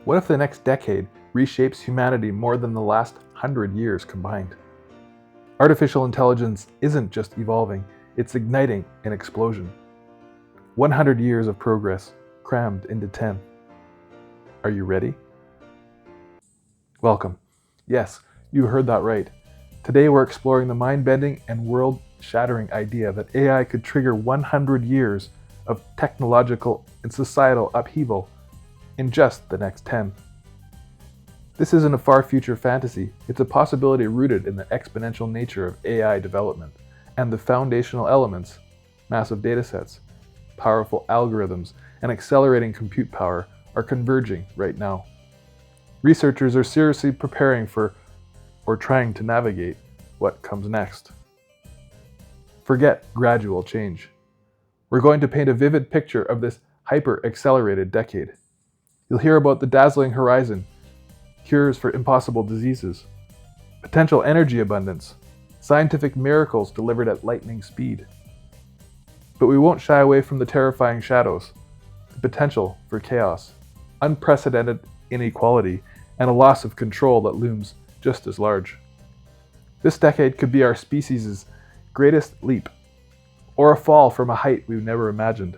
What if the next decade reshapes humanity more than the last 100 years combined? Artificial intelligence isn't just evolving, it's igniting an explosion. 100 years of progress crammed into 10. Are you ready? Welcome. Yes, you heard that right. Today we're exploring the mind-bending and world-shattering idea that AI could trigger 100 years of technological and societal upheaval in just the next 10. This isn't a far future fantasy, it's a possibility rooted in the exponential nature of AI development and the foundational elements, massive datasets, powerful algorithms, and accelerating compute power are converging right now. Researchers are seriously preparing for or trying to navigate what comes next. Forget gradual change. We're going to paint a vivid picture of this hyper-accelerated decade. You'll hear about the dazzling horizon, cures for impossible diseases, potential energy abundance, scientific miracles delivered at lightning speed. But we won't shy away from the terrifying shadows, the potential for chaos, unprecedented inequality, and a loss of control that looms just as large. This decade could be our species' greatest leap, or a fall from a height we've never imagined.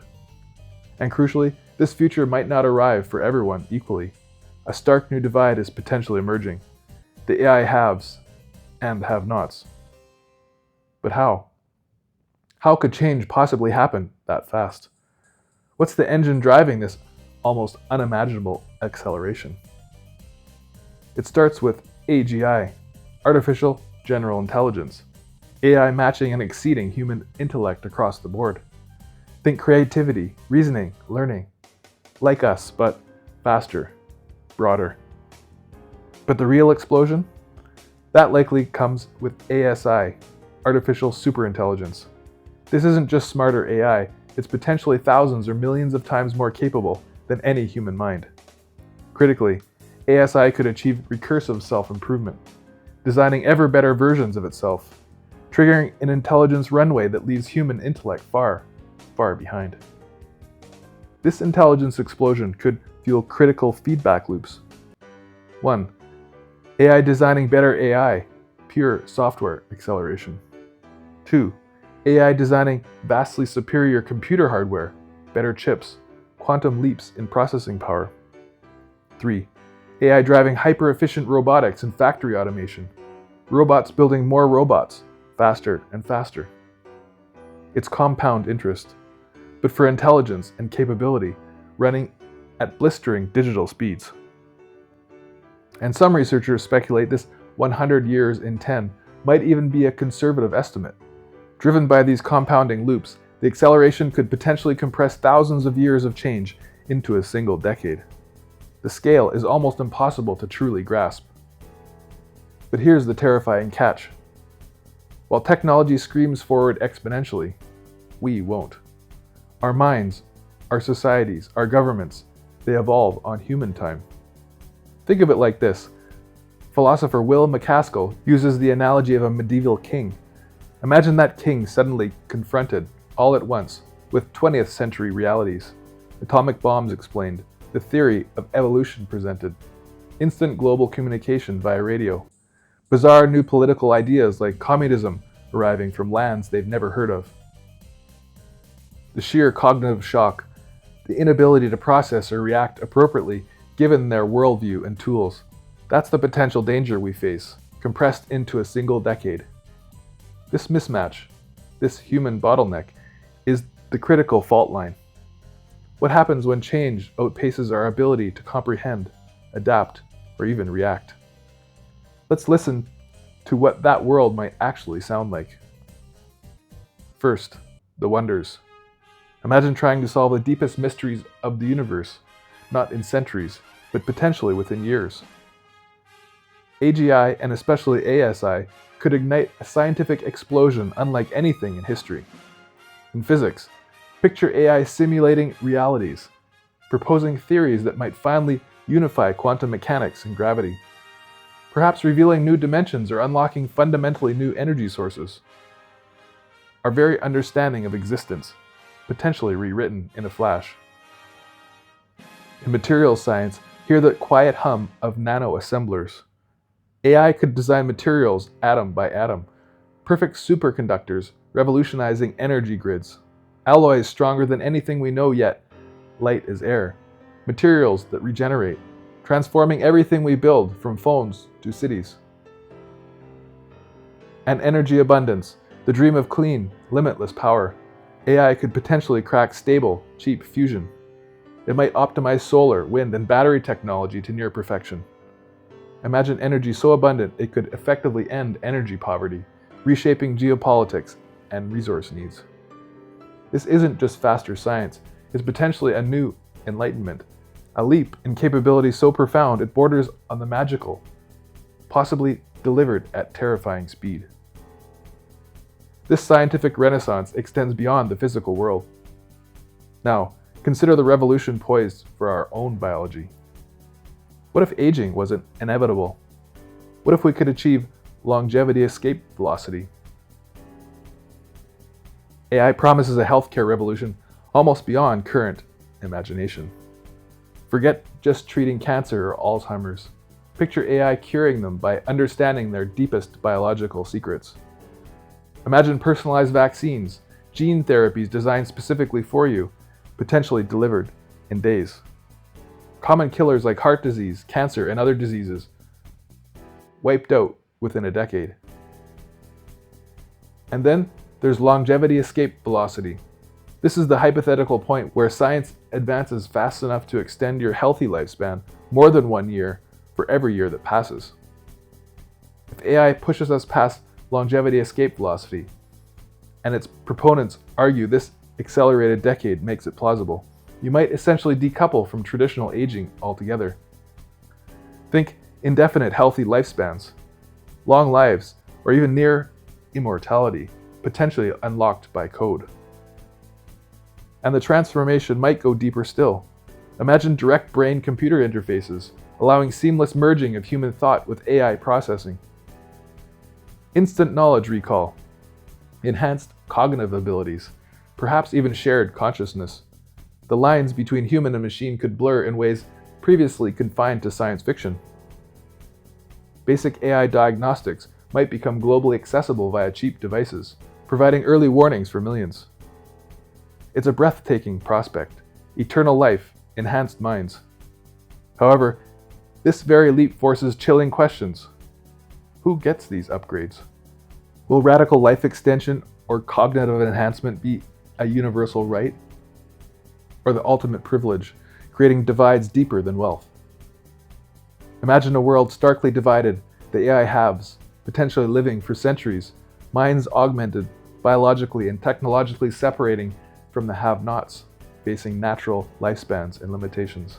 And crucially, this future might not arrive for everyone equally. A stark new divide is potentially emerging. The AI haves and have-nots. But how? How could change possibly happen that fast? What's the engine driving this almost unimaginable acceleration? It starts with AGI, Artificial General Intelligence. AI matching and exceeding human intellect across the board. Think creativity, reasoning, learning. Like us, but faster, broader. But the real explosion? That likely comes with ASI, Artificial Superintelligence. This isn't just smarter AI, it's potentially thousands or millions of times more capable than any human mind. Critically, ASI could achieve recursive self-improvement, designing ever better versions of itself, triggering an intelligence runway that leaves human intellect far, far behind. This intelligence explosion could fuel critical feedback loops. 1. AI designing better AI, pure software acceleration. 2. AI designing vastly superior computer hardware, better chips, quantum leaps in processing power. 3. AI driving hyper-efficient robotics and factory automation. Robots building more robots, faster and faster. It's compound interest, but for intelligence and capability, running at blistering digital speeds. And some researchers speculate this 100 years in 10 might even be a conservative estimate. Driven by these compounding loops, the acceleration could potentially compress thousands of years of change into a single decade. The scale is almost impossible to truly grasp. But here's the terrifying catch. While technology screams forward exponentially, we won't. Our minds, our societies, our governments, they evolve on human time. Think of it like this. Philosopher Will MacAskill uses the analogy of a medieval king. Imagine that king suddenly confronted, all at once, with 20th century realities. Atomic bombs explained, the theory of evolution presented, instant global communication via radio, bizarre new political ideas like communism arriving from lands they've never heard of. The sheer cognitive shock, the inability to process or react appropriately given their worldview and tools. That's the potential danger we face, compressed into a single decade. This mismatch, this human bottleneck, is the critical fault line. What happens when change outpaces our ability to comprehend, adapt, or even react? Let's listen to what that world might actually sound like. First, the wonders. Imagine trying to solve the deepest mysteries of the universe, not in centuries, but potentially within years. AGI, and especially ASI, could ignite a scientific explosion unlike anything in history. In physics, picture AI simulating realities, proposing theories that might finally unify quantum mechanics and gravity, perhaps revealing new dimensions or unlocking fundamentally new energy sources. Our very understanding of existence, potentially rewritten in a flash. In materials science, Hear the quiet hum of nano-assemblers. AI could design materials atom by atom, perfect superconductors revolutionizing energy grids, alloys stronger than anything we know yet, light as air, materials that regenerate, transforming everything we build from phones to cities. And energy abundance, the dream of clean, limitless power. AI could potentially crack stable, cheap fusion. It might optimize solar, wind, and battery technology to near perfection. Imagine energy so abundant it could effectively end energy poverty, reshaping geopolitics and resource needs. This isn't just faster science, it's potentially a new enlightenment, a leap in capability so profound it borders on the magical, possibly delivered at terrifying speed. This scientific renaissance extends beyond the physical world. Now, consider the revolution poised for our own biology. What if aging wasn't inevitable? What if we could achieve longevity escape velocity? AI promises a healthcare revolution almost beyond current imagination. Forget just treating cancer or Alzheimer's. Picture AI curing them by understanding their deepest biological secrets. Imagine personalized vaccines, gene therapies designed specifically for you, potentially delivered in days. Common killers like heart disease, cancer, and other diseases wiped out within a decade. And then there's longevity escape velocity. This is the hypothetical point where science advances fast enough to extend your healthy lifespan more than 1 year for every year that passes. If AI pushes us past longevity escape velocity, and its proponents argue this accelerated decade makes it plausible, you might essentially decouple from traditional aging altogether. Think indefinite healthy lifespans, long lives, or even near immortality, potentially unlocked by code. And the transformation might go deeper still. Imagine direct brain-computer interfaces, allowing seamless merging of human thought with AI processing. Instant knowledge recall, enhanced cognitive abilities, perhaps even shared consciousness. The lines between human and machine could blur in ways previously confined to science fiction. Basic AI diagnostics might become globally accessible via cheap devices, providing early warnings for millions. It's a breathtaking prospect, eternal life, enhanced minds. However, this very leap forces chilling questions. Who gets these upgrades? Will radical life extension or cognitive enhancement be a universal right? Or the ultimate privilege, creating divides deeper than wealth? Imagine a world starkly divided, the AI halves, potentially living for centuries, minds augmented, biologically and technologically separating from the have-nots, facing natural lifespans and limitations.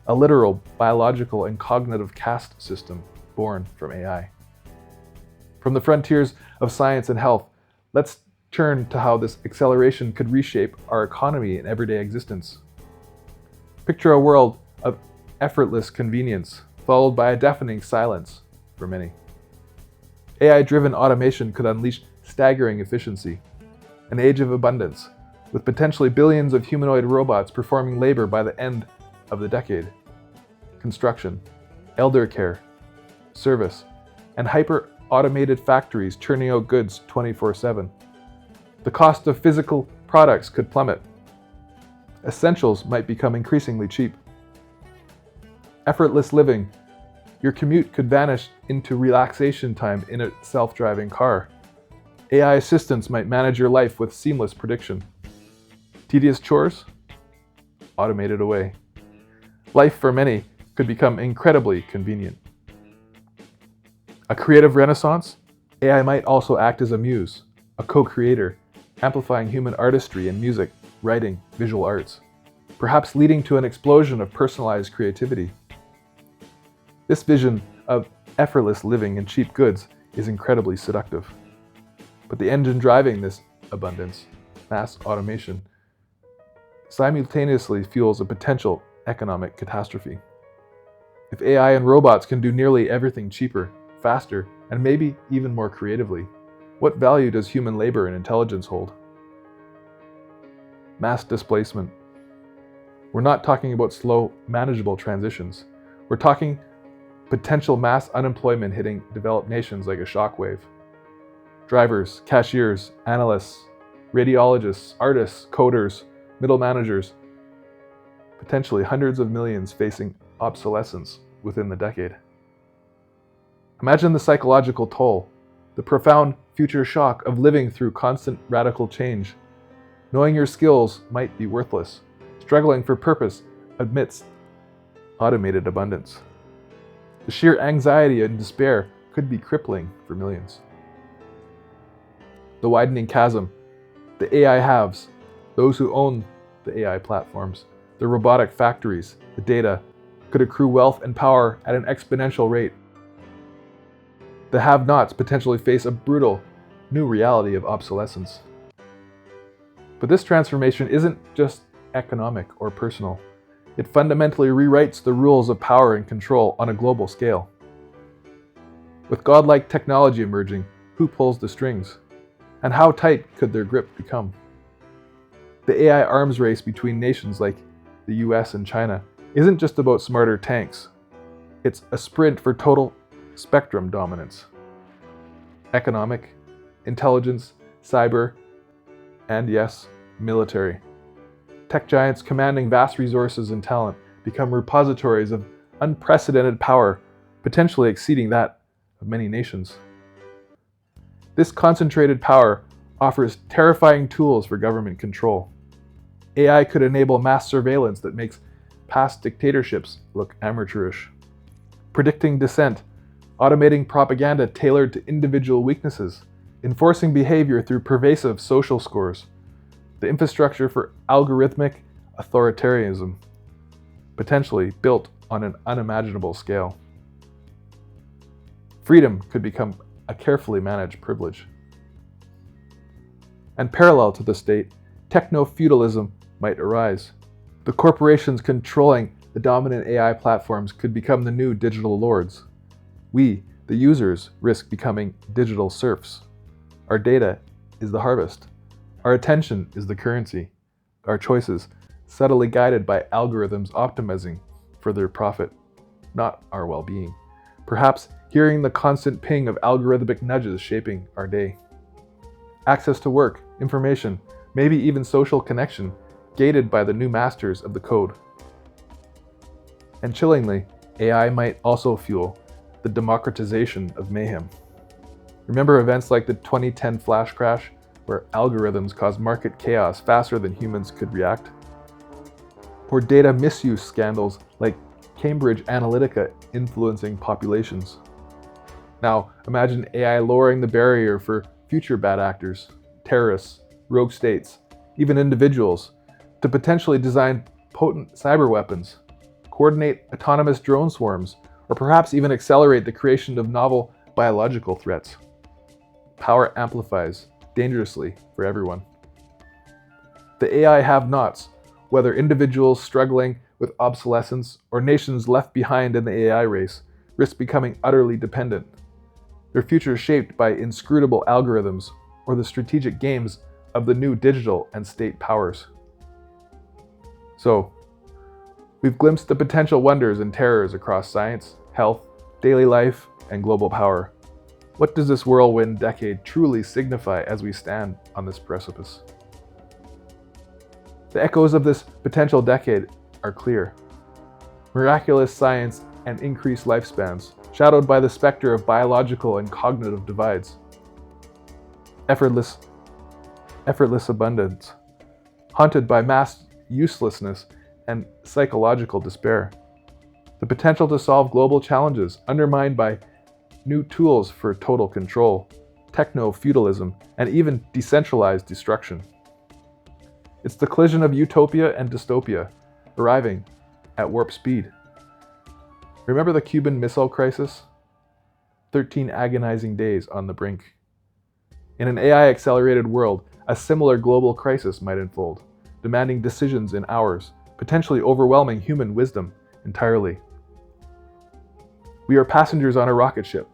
A literal, biological, and cognitive caste system born from AI. From the frontiers of science and health, let's turn to how this acceleration could reshape our economy and everyday existence. Picture a world of effortless convenience, followed by a deafening silence for many. AI-driven automation could unleash staggering efficiency, an age of abundance, with potentially billions of humanoid robots performing labor by the end of the decade. Construction, elder care, service, and hyper-automated factories churning out goods 24/7. The cost of physical products could plummet. Essentials might become increasingly cheap. Effortless living. Your commute could vanish into relaxation time in a self-driving car. AI assistants might manage your life with seamless prediction. Tedious chores? Automated away. Life for many could become incredibly convenient. A creative renaissance? AI might also act as a muse, a co-creator, amplifying human artistry in music, writing, visual arts, perhaps leading to an explosion of personalized creativity. This vision of effortless living and cheap goods is incredibly seductive. But the engine driving this abundance, mass automation, simultaneously fuels a potential economic catastrophe. If AI and robots can do nearly everything cheaper, faster, and maybe even more creatively, what value does human labor and intelligence hold? Mass displacement. We're not talking about slow, manageable transitions. We're talking potential mass unemployment hitting developed nations like a shockwave. Drivers, cashiers, analysts, radiologists, artists, coders, middle managers, potentially hundreds of millions facing obsolescence within the decade. Imagine the psychological toll, the profound future shock of living through constant radical change, knowing your skills might be worthless, struggling for purpose amidst automated abundance. The sheer anxiety and despair could be crippling for millions. The widening chasm, the AI haves, those who own the AI platforms, the robotic factories, the data, could accrue wealth and power at an exponential rate. The have-nots potentially face a brutal new reality of obsolescence. But this transformation isn't just economic or personal. It fundamentally rewrites the rules of power and control on a global scale. With godlike technology emerging, who pulls the strings? And how tight could their grip become? The AI arms race between nations like the US and China isn't just about smarter tanks. It's a sprint for total spectrum dominance. Economic, intelligence, cyber, and yes, military. Tech giants commanding vast resources and talent become repositories of unprecedented power, potentially exceeding that of many nations. This concentrated power offers terrifying tools for government control. AI could enable mass surveillance that makes past dictatorships look amateurish, predicting dissent, automating propaganda tailored to individual weaknesses, enforcing behavior through pervasive social scores, the infrastructure for algorithmic authoritarianism, potentially built on an unimaginable scale. Freedom could become a carefully managed privilege. And parallel to the state, techno-feudalism might arise. The corporations controlling the dominant AI platforms could become the new digital lords. We, the users, risk becoming digital serfs. Our data is the harvest. Our attention is the currency. Our choices, subtly guided by algorithms optimizing for their profit, not our well-being. Perhaps hearing the constant ping of algorithmic nudges shaping our day. Access to work, information, maybe even social connection, gated by the new masters of the code. And chillingly, AI might also fuel the democratization of mayhem. Remember events like the 2010 flash crash, where algorithms caused market chaos faster than humans could react? Or data misuse scandals like Cambridge Analytica influencing populations? Now, imagine AI lowering the barrier for future bad actors, terrorists, rogue states, even individuals, to potentially design potent cyber weapons, coordinate autonomous drone swarms, or perhaps even accelerate the creation of novel biological threats. Power amplifies dangerously for everyone. The AI have-nots, whether individuals struggling with obsolescence or nations left behind in the AI race, risk becoming utterly dependent. Their future shaped by inscrutable algorithms or the strategic games of the new digital and state powers. So, we've glimpsed the potential wonders and terrors across science, health, daily life, and global power. What does this whirlwind decade truly signify as we stand on this precipice? The echoes of this potential decade are clear. Miraculous science and increased lifespans, shadowed by the specter of biological and cognitive divides. Effortless abundance, haunted by mass uselessness and psychological despair. The potential to solve global challenges undermined by new tools for total control, techno-feudalism, and even decentralized destruction. It's the collision of utopia and dystopia, arriving at warp speed. Remember the Cuban Missile Crisis? 13 agonizing days on the brink. In an AI-accelerated world, a similar global crisis might unfold, demanding decisions in hours, potentially overwhelming human wisdom entirely. We are passengers on a rocket ship,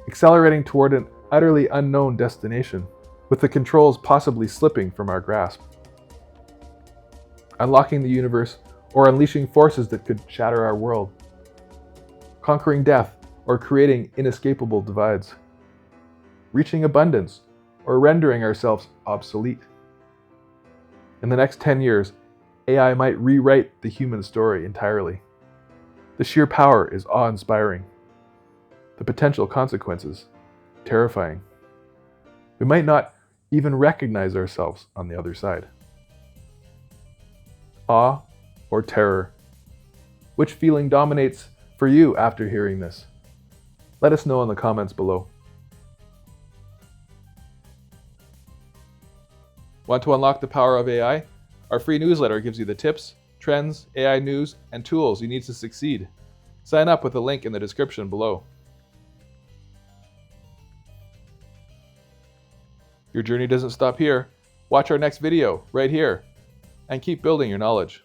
accelerating toward an utterly unknown destination, with the controls possibly slipping from our grasp. Unlocking the universe or unleashing forces that could shatter our world, conquering death or creating inescapable divides, reaching abundance or rendering ourselves obsolete. In the next 10 years, AI might rewrite the human story entirely. The sheer power is awe-inspiring. The potential consequences, terrifying. We might not even recognize ourselves on the other side. Awe or terror? Which feeling dominates for you after hearing this? Let us know in the comments below. Want to unlock the power of AI? Our free newsletter gives you the tips, trends, AI news, and tools you need to succeed. Sign up with the link in the description below. Your journey doesn't stop here. Watch our next video right here and keep building your knowledge.